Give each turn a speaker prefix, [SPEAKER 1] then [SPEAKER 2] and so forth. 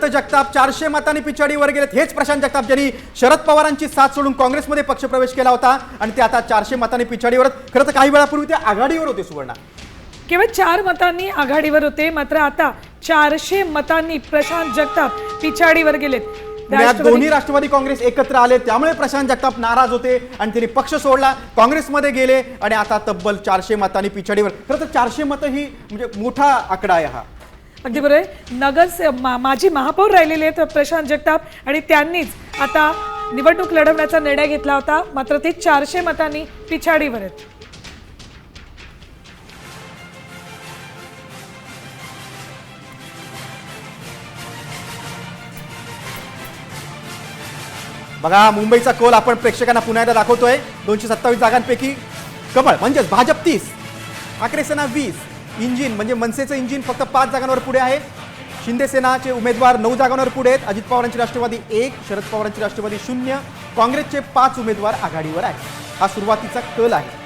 [SPEAKER 1] जगताप 400 मतांनी पिछाडीवर गेलेत। हेच प्रशांत जगताप ज्यांनी शरद पवारांची साथ सोडून काँग्रेसमध्ये पक्षप्रवेश केला होता आणि ते आता 400 मतांनी पिछाडीवर। खरं तर काही वेळापूर्वी ते आघाडीवर होते सुवर्णा,
[SPEAKER 2] केवळ 4 मतांनी आघाडीवर होते, मात्र आता 400 मतांनी प्रशांत जगताप पिछाडीवर गेलेत।
[SPEAKER 1] दोन्ही राष्ट्रवादी काँग्रेस एकत्र आले, त्यामुळे प्रशांत जगताप नाराज होते आणि त्यांनी पक्ष सोडला, काँग्रेसमध्ये गेले आणि आता तब्बल 400 मतांनी पिछाडीवर। खरं तर 400 मतं ही म्हणजे मोठा आकडा आहे हा।
[SPEAKER 2] अगदी बरोबर। माजी महापौर राहिलेले आहेत प्रशांत जगताप आणि त्यांनीच आता निवडणूक लढवण्याचा निर्णय घेतला होता, मात्र ते 400 मतांनी पिछाडीवर आहेत।
[SPEAKER 1] बघा, मुंबईचा कोल आपण प्रेक्षकांना पुन्हा एकदा दाखवतोय। 227 जागांपैकी कमळ म्हणजेच भाजप 30, ठाकरे सेना 20, इंजिन म्हणजे मनसेचं इंजिन फक्त 5 जागांवर पुढे आहे। शिंदे सेनाचे उमेदवार 9 जागांवर पुढे आहेत। अजित पवारांची राष्ट्रवादी 1, शरद पवारांची राष्ट्रवादी 0, काँग्रेसचे 5 उमेदवार आघाडीवर आहेत। हा सुरुवातीचा कल आहे।